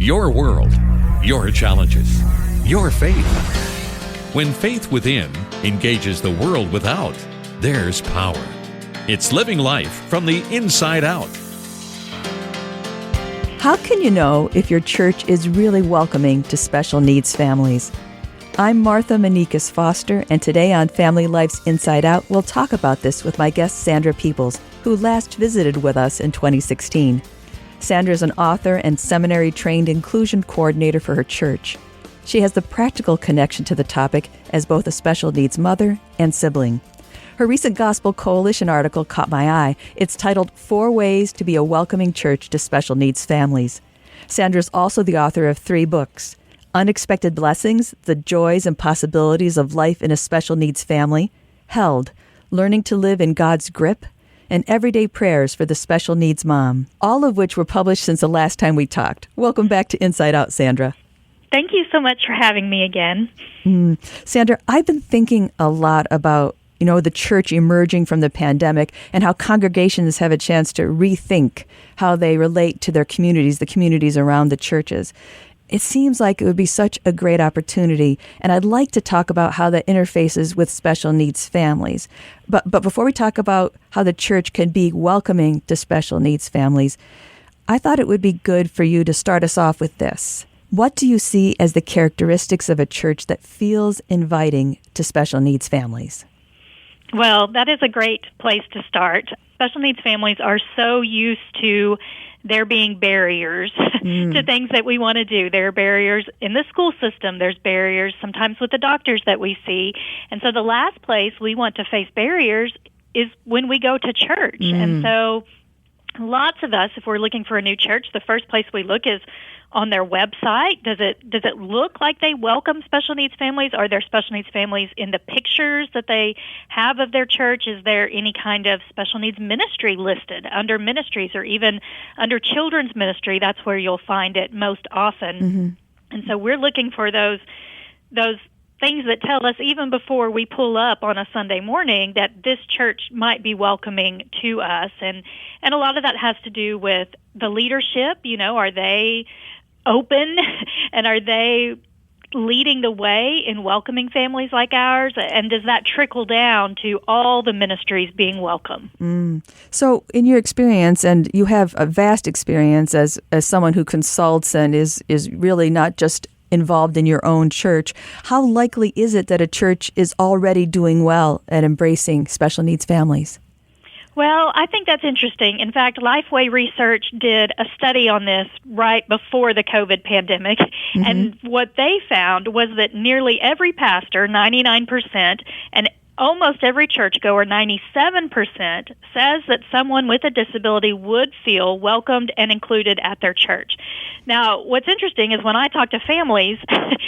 Your world, your challenges, your faith. When faith within engages the world without, there's power. It's living life from the inside out. How can you know if your church is really welcoming to special needs families? I'm Martha Manikas Foster, and today on Family Life's Inside Out, we'll talk about this with my guest Sandra Peoples, who last visited with us in 2016. Sandra is an author and seminary-trained inclusion coordinator for her church. She has the practical connection to the topic as both a special needs mother and sibling. Her recent Gospel Coalition article caught my eye. It's titled 4 Ways to be a Welcoming Church to Special Needs Families. Sandra is also the author of 3 books: Unexpected Blessings, The Joys and Possibilities of Life in a Special Needs Family; Held, Learning to Live in God's Grip; and Everyday Prayers for the Special Needs Mom, all of which were published since the last time we talked. Welcome back to Inside Out, Sandra. Thank you so much for having me again. Sandra, I've been thinking a lot about, the church emerging from the pandemic and how congregations have a chance to rethink how they relate to their communities, the communities around the churches. It seems like it would be such a great opportunity, and I'd like to talk about how that interfaces with special needs families. But before we talk about how the church can be welcoming to special needs families, I thought it would be good for you to start us off with this. What do you see as the characteristics of a church that feels inviting to special needs families? Well, that is a great place to start. Special needs families are so used to there being barriers to things that we want to do. There are barriers in the school system. There's barriers sometimes with the doctors that we see. And so the last place we want to face barriers is when we go to church. And so lots of us, if we're looking for a new church, the first place we look is on their website. Does it look like they welcome special needs families? Are there special needs families in the pictures that they have of their church? Is there any kind of special needs ministry listed under ministries, or even under children's ministry? That's where you'll find it most often. And so we're looking for those things that tell us even before we pull up on a Sunday morning that this church might be welcoming to us. And a lot of that has to do with the leadership. Are they open and are they leading the way in welcoming families like ours? And does that trickle down to all the ministries being welcome? So in your experience, and you have a vast experience as someone who consults and is really not just involved in your own church, how likely is it that a church is already doing well at embracing special needs families? Well, I think that's interesting. In fact, Lifeway Research did a study on this right before the COVID pandemic, and what they found was that nearly every pastor, 99%, and almost every churchgoer, 97%, says that someone with a disability would feel welcomed and included at their church. Now, what's interesting is when I talk to families,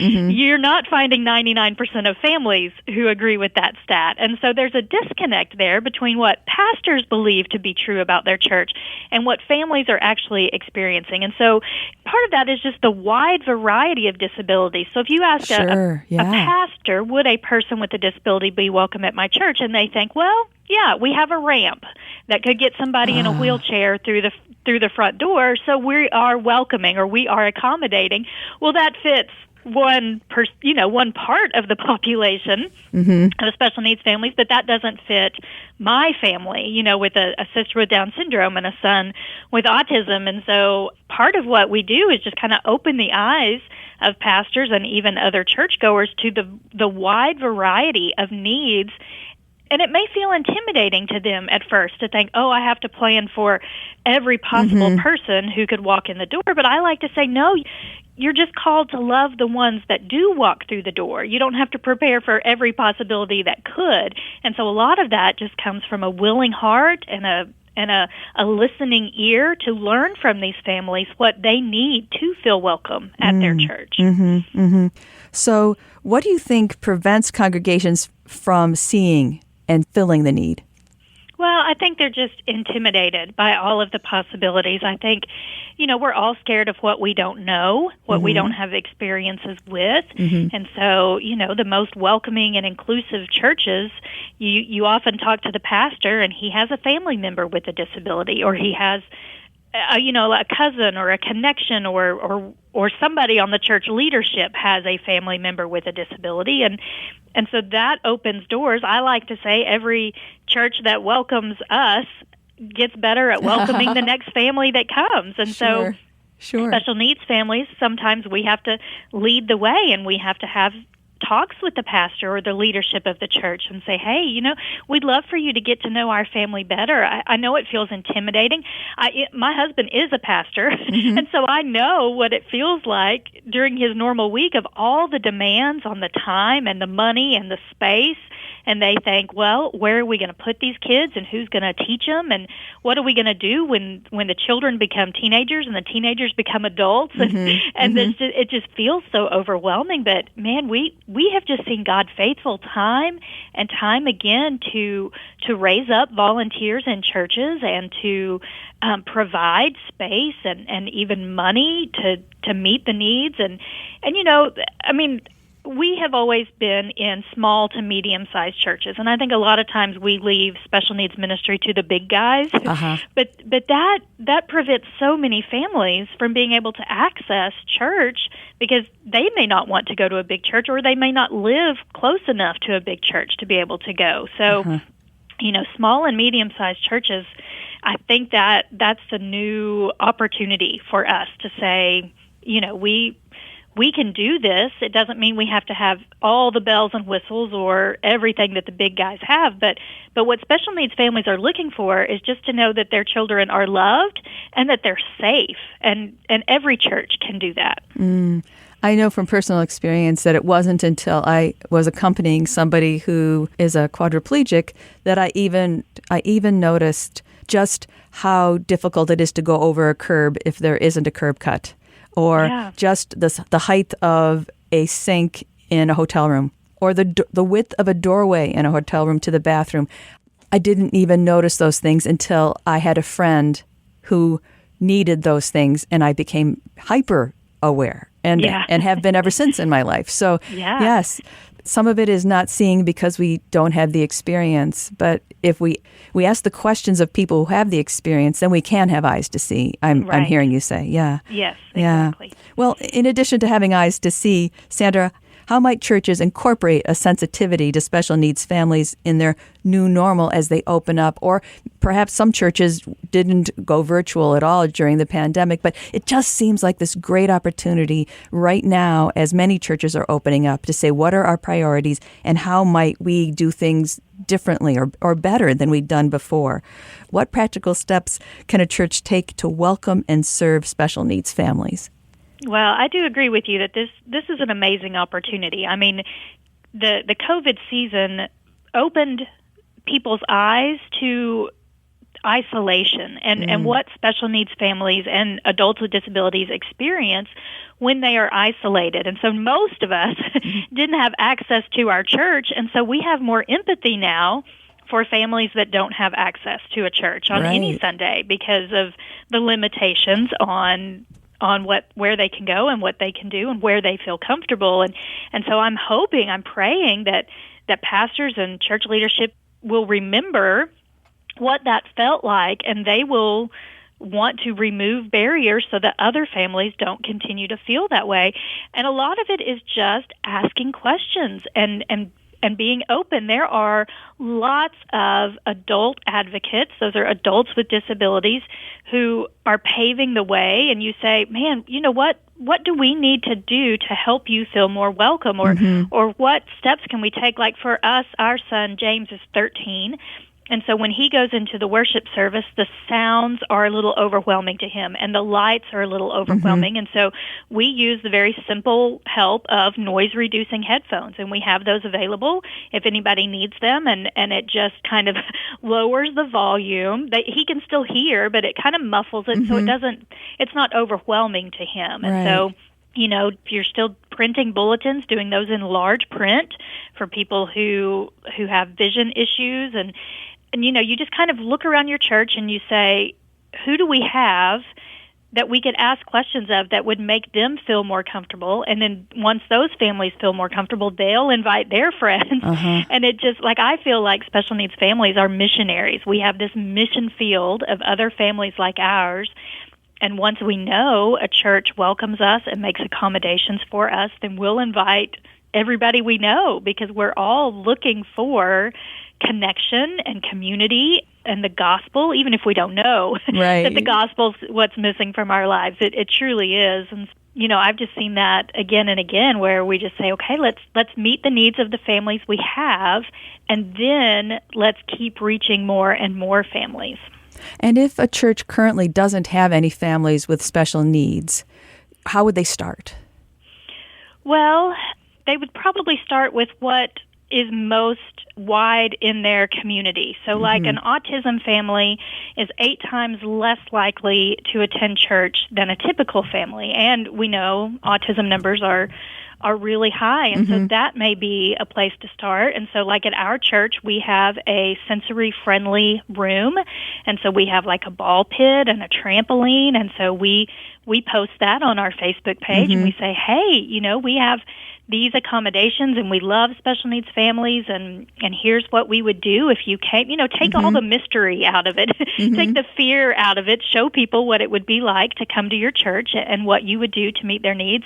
you're not finding 99% of families who agree with that stat. And so there's a disconnect there between what pastors believe to be true about their church and what families are actually experiencing. And so part of that is just the wide variety of disabilities. So if you ask a pastor, would a person with a disability be welcome at my church? And they think, well, yeah, we have a ramp that could get somebody in a wheelchair through the front door, so we are welcoming or we are accommodating. Well, that fits one part of the population of special needs families, but that doesn't fit my family, with a sister with Down syndrome and a son with autism. And so part of what we do is just kind of open the eyes of pastors and even other churchgoers to the wide variety of needs. And it may feel intimidating to them at first to think, I have to plan for every possible person who could walk in the door. But I like to say, no, you're just called to love the ones that do walk through the door. You don't have to prepare for every possibility that could. And so a lot of that just comes from a willing heart and a listening ear to learn from these families what they need to feel welcome at their church. So what do you think prevents congregations from seeing and filling the need? Well, I think they're just intimidated by all of the possibilities. I think, we're all scared of what we don't know, what we don't have experiences with. And so, the most welcoming and inclusive churches, you often talk to the pastor and he has a family member with a disability, or he has a cousin or a connection or somebody on the church leadership has a family member with a disability, and so that opens doors. I like to say every church that welcomes us gets better at welcoming the next family that comes. And Sure. special needs families, sometimes we have to lead the way, and we have to have talks with the pastor or the leadership of the church and say, hey, we'd love for you to get to know our family better. I know it feels intimidating. My husband is a pastor, and so I know what it feels like during his normal week of all the demands on the time and the money and the space. And they think, well, where are we going to put these kids, and who's going to teach them, and what are we going to do when the children become teenagers and the teenagers become adults? And it just feels so overwhelming. But man, we have just seen God faithful time and time again to raise up volunteers in churches and to provide space and even money to meet the needs. And we have always been in small to medium-sized churches, and I think a lot of times we leave special needs ministry to the big guys. But that prevents so many families from being able to access church because they may not want to go to a big church, or they may not live close enough to a big church to be able to go. So, small and medium-sized churches, I think that's a new opportunity for us to say, we can do this. It doesn't mean we have to have all the bells and whistles or everything that the big guys have, but what special needs families are looking for is just to know that their children are loved and that they're safe, and every church can do that. I know from personal experience that it wasn't until I was accompanying somebody who is a quadriplegic that I even noticed just how difficult it is to go over a curb if there isn't a curb cut. Or just the height of a sink in a hotel room, or the width of a doorway in a hotel room to the bathroom. I didn't even notice those things until I had a friend who needed those things, and I became hyper aware and have been ever since in my life. So yes, some of it is not seeing because we don't have the experience, but if we ask the questions of people who have the experience, then we can have eyes to see. I'm hearing you say, Yes, exactly. Well, in addition to having eyes to see, Sandra, how might churches incorporate a sensitivity to special needs families in their new normal as they open up? Or perhaps some churches didn't go virtual at all during the pandemic, but it just seems like this great opportunity right now as many churches are opening up to say, what are our priorities and how might we do things differently or better than we've done before? What practical steps can a church take to welcome and serve special needs families? Well, I do agree with you that this is an amazing opportunity. I mean, the COVID season opened people's eyes to isolation and what special needs families and adults with disabilities experience when they are isolated. And so most of us didn't have access to our church, and so we have more empathy now for families that don't have access to a church on any Sunday because of the limitations on where they can go and what they can do and where they feel comfortable. And so I'm praying that pastors and church leadership will remember what that felt like, and they will want to remove barriers so that other families don't continue to feel that way. And a lot of it is just asking questions and being open. There are lots of adult advocates, those are adults with disabilities, who are paving the way, and you say, man, you know what do we need to do to help you feel more welcome, or what steps can we take? Like for us, our son James is 13, and so when he goes into the worship service, the sounds are a little overwhelming to him, and the lights are a little overwhelming. And so we use the very simple help of noise-reducing headphones, and we have those available if anybody needs them, and it just kind of lowers the volume. He can still hear, but it kind of muffles it, so it's not overwhelming to him. And so, if you're still printing bulletins, doing those in large print for people who have vision issues, and you just kind of look around your church and you say, who do we have that we could ask questions of that would make them feel more comfortable. And then once those families feel more comfortable, they'll invite their friends. And it just, like, I feel like special needs families are missionaries. We have this mission field of other families like ours. And once we know a church welcomes us and makes accommodations for us, then we'll invite everybody we know, because we're all looking for connection and community and the gospel, even if we don't know that the gospel's what's missing from our lives. It truly is. And, you know, I've just seen that again and again, where we just say, okay, let's meet the needs of the families we have, and then let's keep reaching more and more families. And if a church currently doesn't have any families with special needs, how would they start? Well, they would probably start with what is most wide in their community. So like an autism family is 8 times less likely to attend church than a typical family. And we know autism numbers are really high, and so that may be a place to start. And so like at our church, we have a sensory-friendly room, and so we have like a ball pit and a trampoline, and so we post that on our Facebook page, and we say, hey, you know, we have these accommodations, and we love special needs families, and here's what we would do if you came. You know, take all the mystery out of it, take the fear out of it, show people what it would be like to come to your church and what you would do to meet their needs.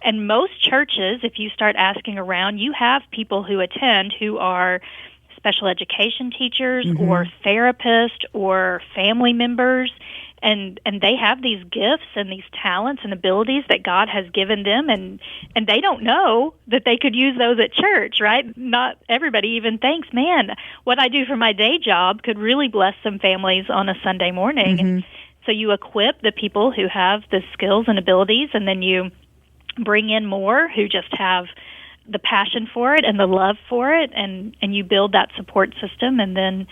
And most churches, if you start asking around, you have people who attend who are special education teachers or therapists or family members. And they have these gifts and these talents and abilities that God has given them, and they don't know that they could use those at church, right? Not everybody even thinks, man, what I do for my day job could really bless some families on a Sunday morning. And so you equip the people who have the skills and abilities, and then you bring in more who just have the passion for it and the love for it, and you build that support system, and then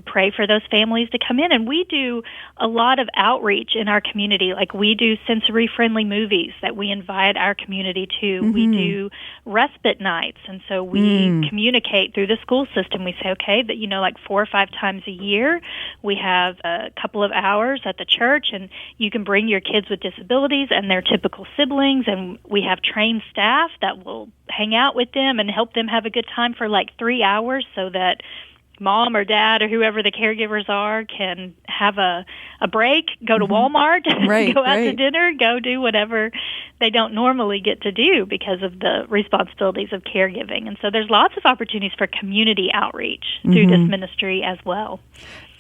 pray for those families to come in. And we do a lot of outreach in our community. Like, we do sensory-friendly movies that we invite our community to. We do respite nights, and so we communicate through the school system. We say, okay, that, you know, like 4 or 5 times a year, we have a couple of hours at the church, and you can bring your kids with disabilities and their typical siblings, and we have trained staff that will hang out with them and help them have a good time for like 3 hours, so that mom or dad or whoever the caregivers are can have a break, go to Walmart, go out to dinner, go do whatever they don't normally get to do because of the responsibilities of caregiving. And so there's lots of opportunities for community outreach through this ministry as well.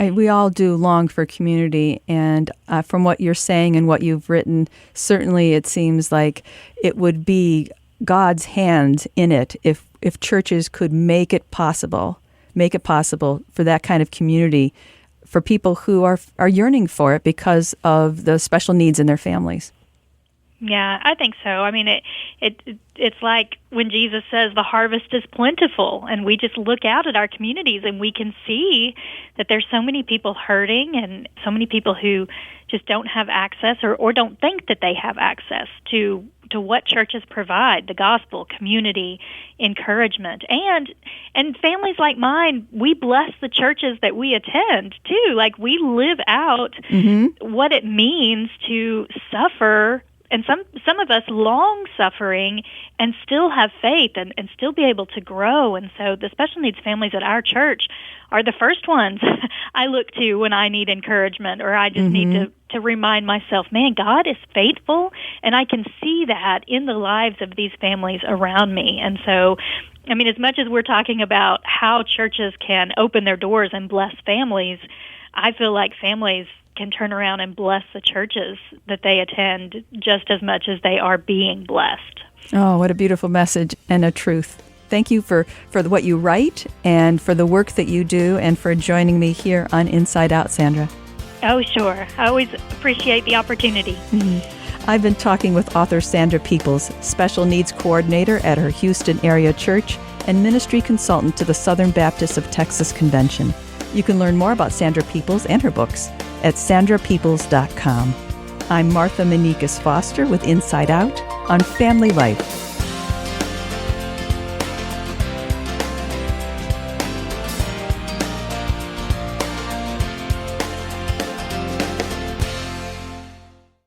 We all do long for community, and from what you're saying and what you've written, certainly it seems like it would be God's hand in it if churches could make it possible for that kind of community for people who are yearning for it because of the special needs in their families. Yeah, I think so. I mean, it's like when Jesus says the harvest is plentiful, and we just look out at our communities and we can see that there's so many people hurting and so many people who just don't have access or don't think that they have access to what churches provide, the gospel, community, encouragement. And families like mine, we bless the churches that we attend, too. Like, we live out what it means to suffer, and some of us long suffering, and still have faith and still be able to grow. And so the special needs families at our church are the first ones I look to when I need encouragement, or I just need to remind myself, man, God is faithful, and I can see that in the lives of these families around me. And so, I mean, as much as we're talking about how churches can open their doors and bless families, I feel like families can turn around and bless the churches that they attend just as much as they are being blessed. Oh, what a beautiful message and a truth. Thank you for what you write and for the work that you do, and for joining me here on Inside Out, Sandra. Oh, sure. I always appreciate the opportunity. I've been talking with author Sandra Peoples, Special Needs Coordinator at her Houston area church and ministry consultant to the Southern Baptists of Texas Convention. You can learn more about Sandra Peoples and her books at sandrapeoples.com. I'm Martha Manikas Foster with Inside Out on Family Life.